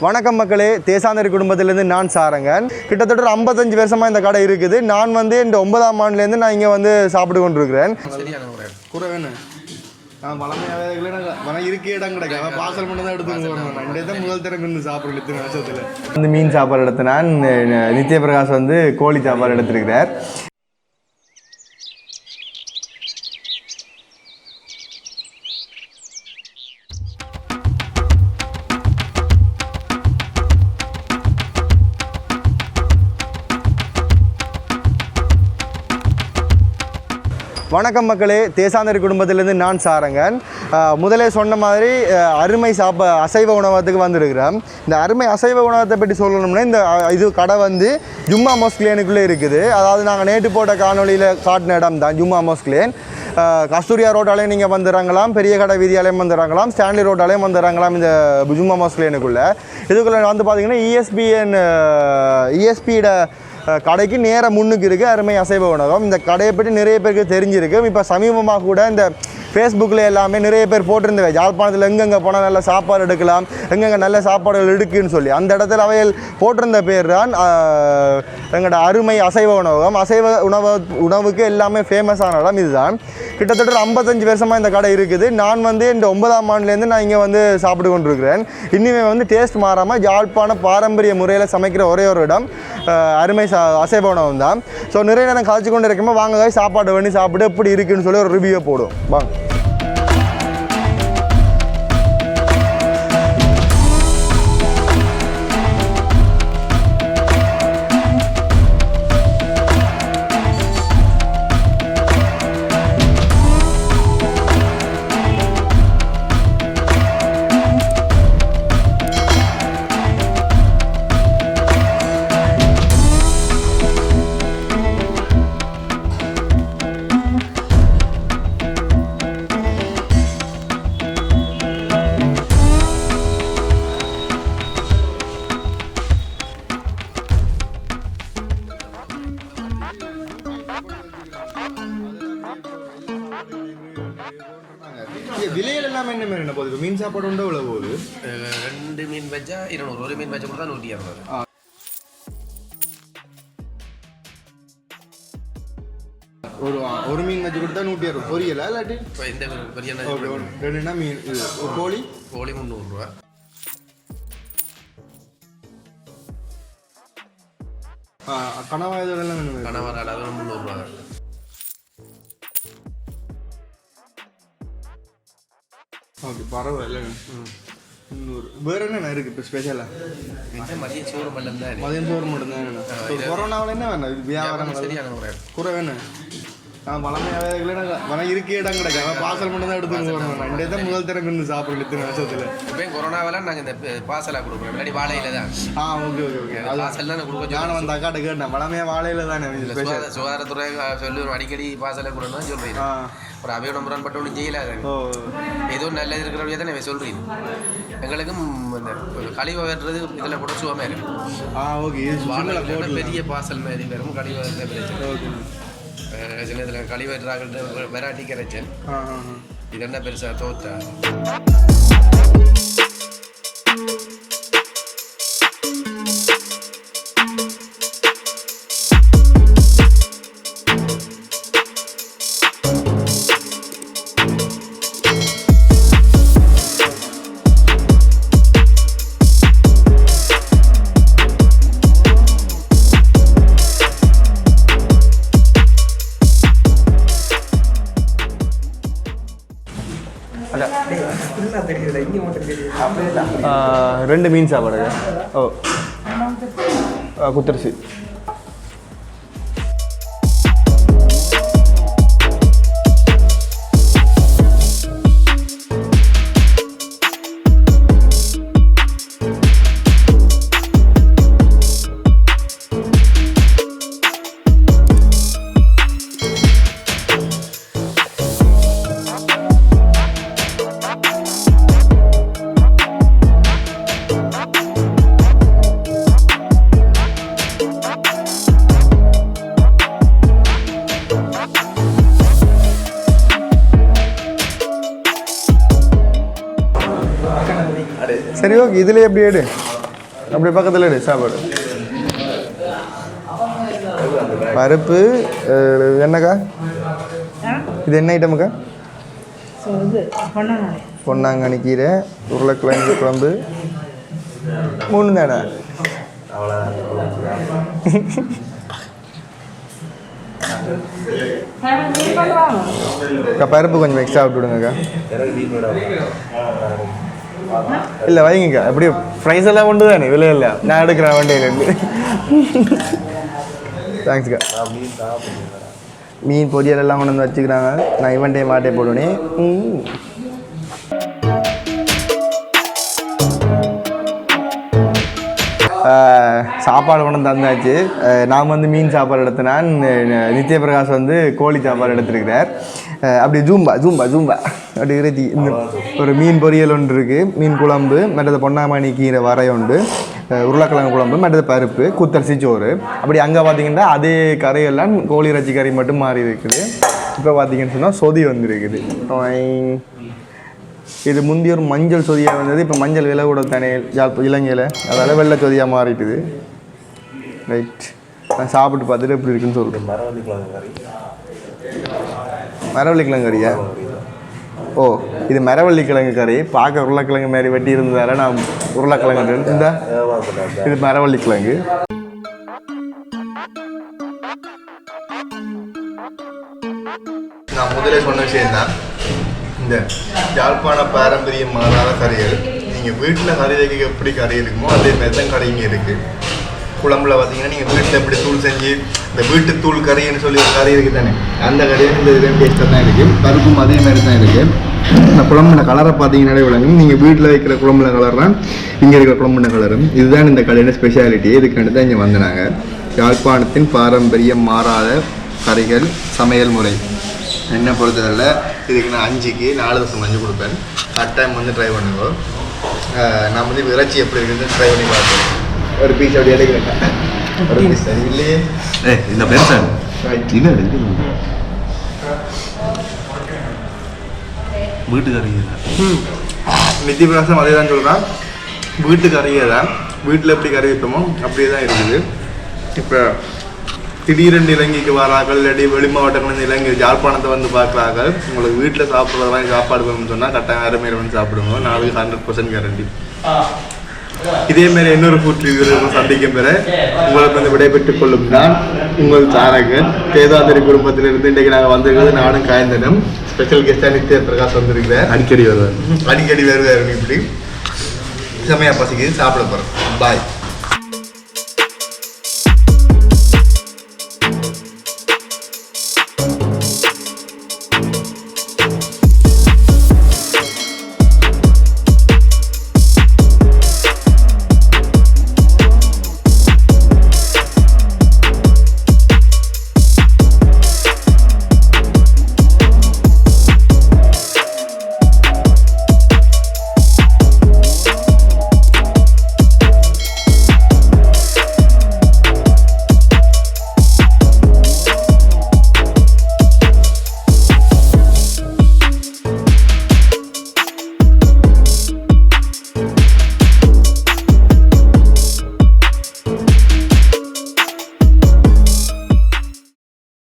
வணக்கம் மக்களே, தேசாந்தரி குடும்பத்திலேருந்து நான் சாரங்கன். கிட்டத்தட்ட ஒரு 55 வருஷமாக இந்த கடை இருக்குது. நான் வந்து இந்த 9ஆம் ஆண்டுலேருந்து நான் இங்கே வந்து சாப்பிட்டு கொண்டிருக்கிறேன். இந்த மீன் சாப்பாடு எடுத்து நான் நித்ய பிரகாஷ் வந்து கோழி சாப்பாடு எடுத்திருக்கிறார். வணக்கம் மக்களே, தேசாந்தரி குடும்பத்திலேருந்து நான் சாரங்கன். முதலே சொன்ன மாதிரி அருமை அசைவ உணவகத்துக்கு வந்திருக்கிறோம். இந்த அருமை அசைவ உணவகத்தை பற்றி சொல்லணும்னா இது கடை வந்து ஜும்மா மோஸ்க்லேனுக்குள்ளே இருக்குது. அதாவது நாங்கள் நேற்று போட்ட காணொலியில் காட்டின இடம் தான் ஜும்மா மோஸ்க்லேன். கஸ்தூரியா ரோட்டாலையும் நீங்கள் வந்துடுறாங்களாம், பெரிய கடை வீதியாலையும் வந்துடுறாங்களாம், ஸ்டான்லி ரோட்டாலையும் வந்துடுறாங்களாம். இந்த ஜும்மா மோஸ்க்லேனுக்குள்ளே இதுக்குள்ளே வந்து பார்த்திங்கன்னா இஎஸ்பியோட கடைக்கு நேராக முன்னுக்கு இருக்குது அருமை அசைவ உணவகம். இந்த கடையை பற்றி நிறைய பேருக்கு தெரிஞ்சிருக்கு. இப்போ சமீபமாக கூட இந்த ஃபேஸ்புக்கில் எல்லாமே நிறைய பேர் போட்டிருந்தவை, யாழ்ப்பாணத்தில் எங்கெங்கே போனால் நல்ல சாப்பாடு எடுக்கலாம், எங்கெங்கே நல்ல சாப்பாடுகள் எடுக்குன்னு சொல்லி. அந்த இடத்துல அவைகள் போட்டிருந்த பேர் தான் எங்களோட அருமை அசைவ உணவகம். அசைவ உணவுக்கு எல்லாமே ஃபேமஸான இடம் இதுதான். கிட்டத்தட்ட ஒரு 55 வருஷமாக இந்த கடை இருக்குது. நான் வந்து இந்த 9ஆம் ஆண்டுலேருந்து நான் இங்கே வந்து சாப்பிட்டு கொண்டிருக்கிறேன். இனிமே வந்து டேஸ்ட் மாறாமல் யாழ்ப்பாண பாரம்பரிய முறையில் சமைக்கிற ஒரே ஒரு இடம் அருமை அசைவ உணவகம் தான். ஸோ நிறைய நேரம் கழிச்சு கொண்டு இருக்கோமோ வாங்க சாப்பாடு பண்ணி சாப்பிட்டு எப்படி இருக்குன்னு சொல்லி ஒரு ரிவ்யூ போடுவோம் வாங்க. விலையில் எல்லாமே என்ன மாதிரி என்ன போகுது? இப்போ மீன் சாப்பாடு உண்டோ இவ்வளோ போகுது? 2 மீன் வச்சா 200, ஒரு மீன் வச்சா கூட 160. ஒரு மீன் வச்சு கொடுத்தா 160 பொரியலா இல்லாட்டி இப்போ இந்த பொரியல் ரெண்டுனா மீன் ஒரு கோழி 300 ரூபா. கனவா இதெல்லாம் கனவா அளவு 300 ரூபா. ஓகே பரவாயில்ல. 300. வேறு என்ன இருக்குது இப்போ ஸ்பெஷலாக? மதியம் சோறு மட்டும் தான். மதியம் சோறு மட்டும் தான். கொரோனாவில் என்ன வேணும் வியாபாரம் சரியான குறை வேணும். பழமையாகவே இருக்க இடம் கிடைக்காம பார்சல் மட்டும் தான் எடுத்து போகணும். ரெண்டே தான் முதல் திறன் இருந்து சாப்பிடணும் இத்தனை வருஷத்தில். இப்போ கொரோனாவெல்லாம் நாங்கள் இந்த பார்சலாக கொடுக்குறோம், முன்னாடி வாழையில தான். Okay okay okay. அது பார்சல் தான் கொடுக்க. நான் வந்து அக்காட்ட கேட்டேன், பழமையாக வாழையில தானே சுகாதாரத்துறை சொல்லி அடிக்கடி பார்சலை கொடுக்கணும் சொல்கிறீங்க. ஒரு அவையோட முரண்பட்டு ஒன்றும் செய்யலாது. ஏதோ நல்லது இருக்கிறவங்க தானே சொல்கிறீங்க. எங்களுக்கும் இந்த கழிவு வர்றது இதில் கூட சுகமாக இருக்கும். ஓகே. பெரிய பார்சல் மாதிரி வெறும் கழிவு பிரச்சனை. சில இதில் கழிவற்றாக்கிட்ட வெரைட்டி கிடைச்சேன். இது என்ன பெருசாக தோத்தா? ரெண்டு மீன் சாப்பாடு. குத்தரிசி. சரி ஓகே, இதில் எப்படி எடு? அப்படி பக்கத்தில் எடு சாப்பாடு. பருப்பு என்னக்கா? இது என்ன ஐட்டமுக்கா? பொன்னாங்கண்ணி கீரை, உருளைக்கிழங்கு குழம்பு, 3 தானே? பருப்பு கொஞ்சம் எக்ஸ்ட்ரா விட்டு விடுங்கக்கா. இல்லை வைங்கக்கா, அப்படியே ப்ரைஸ் எல்லாம் கொண்டு தானே விலை இல்லை, நான் எடுக்கிறேன் வண்டியிலேருந்து. தேங்க்ஸ்க்கா. மீன் பொரியல் எல்லாம் கொண்டு வந்து வச்சுக்கிறாங்க. நான் இவன்டே மாட்டே போடுவேனே. சாப்பாடு கொண்டு தந்தாச்சு. நான் வந்து மீன் சாப்பாடு எடுத்தேன், நித்ய பிரகாஷ் வந்து கோழி சாப்பாடு எடுத்துருக்கிறார். அப்படி ஜூம்பா ஜூம்பா ஜூம்பா அப்படி இறைச்சி ஒரு மீன் பொரியல் ஒன்று இருக்குது, மீன் குழம்பு, மற்றது பொன்னாமணி கீரை வரை உண்டு, உருளைக்கிழங்கு குழம்பு, மற்றது பருப்பு, குத்தரிசி சோறு. அப்படி அங்கே பார்த்தீங்கன்னா அதே கறியெல்லாம் கோழி இறைச்சி கறி மட்டும் மாறி இருக்குது. இப்போ பார்த்தீங்கன்னு சொன்னால் சொதி வந்துருக்குது. இது முந்தைய ஒரு மஞ்சள் சொதியாக வந்தது, இப்போ மஞ்சள் விலை கூட தானே இலங்கையில், அதால் வெள்ளை சொதியாக மாறிட்டுது. ரைட், நான் சாப்பிட்டு பார்த்துட்டு எப்படி இருக்குன்னு சொல்கிறேன். மரவள்ளிக்கிழங்கு கறியா? ஓ, இது மரவள்ளிக்கிழங்கு கறி. பார்க்க உருளைக்கிழங்கு மாதிரி வெட்டி இருந்ததால நான் உருளைக்கிழங்கு இந்த இது மரவள்ளிக்கிழங்கு. நான் முதலே சொன்ன விஷயம்தான், இந்த யாழ்ப்பாண பாரம்பரியம் மாறாத கறிகள் நீங்கள் வீட்டில் கறி வைக்க எப்படி கறி இருக்குமோ அதே மாதிரி தான் கறிங்க இருக்குது. குழம்புல பார்த்தீங்கன்னா நீங்கள் வீட்டில் எப்படி தூள் செஞ்சு இந்த வீட்டு தூள் கறின்னு சொல்லி ஒரு கறி இருக்குது தானே, அந்த கறியும் இந்த இதுலேயும் டேஸ்ட்டாக தான் இருக்குது. பருப்பும் அதே மாதிரி தான் இருக்குது. இந்த குழம்புல கலரை பார்த்தீங்கன்னாலே விளங்கும். நீங்கள் வீட்டில் வைக்கிற குழம்புல கலர் தான் இங்கே இருக்கிற குழம்புன கலரும். இதுதான் இந்த கடையோட ஸ்பெஷாலிட்டி. இதுக்காண்டி தான் இங்கே வந்தாங்க. யாழ்ப்பாணத்தின் பாரம்பரியம் மாறாத கறிகள் சமையல் முறை என்ன பொறுத்தவரையில் இதுக்கு நான் 5க்கு 4 தசம் 5 கொடுப்பேன். கட்டாயம் வந்து ட்ரை பண்ணுவோம். நான் வந்து இறைச்சி எப்படி இருக்குன்னு ட்ரை பண்ணி பார்ப்பேன். ஒரு பீஸ் அப்படி எடுக்கிறேன். ஒரு பீஸ் சரி இல்லையே இந்த பெருசா வீட்டு கறியை தான் நித்தி பிரகாசம் அதே தான் சொல்கிறான். வீட்டு கறியை தான் வீட்டில் எப்படி கறி வைப்போமோ அப்படியே தான் இருக்குது. இப்போ திடீரென்று இலங்கைக்கு வரார்கள், இல்லாட்டி வெளி மாவட்டங்கள் இலங்கை யாழ்ப்பாணத்தை வந்து பார்க்குறார்கள். உங்களுக்கு வீட்டில் சாப்பிட்றது மாதிரி சாப்பாடு வேணும்னு சொன்னால் கட்டாயம் அருமையில் வந்து சாப்பிடுவோம். 100% கேரண்டி. இதேமாரி இன்னொரு ஃபுட் ரிவ்யூவில் சந்திக்கும் பெற உங்களுக்கு வந்து விடைபெற்றுக் கொள்ளும் நான் உங்கள் சாரங்கன். தேசாந்திரி குடும்பத்திலிருந்து இன்றைக்கு நாங்கள் வந்திருக்கிறது நானும் காய்ந்தனும். ஸ்பெஷல் கெஸ்டாக நித்ய பிரகாஷ் வந்திருக்கிறேன். அடிக்கடி வருவார் இப்படி செமையாக பசிக்குது, சாப்பிட போகிறோம். பாய்.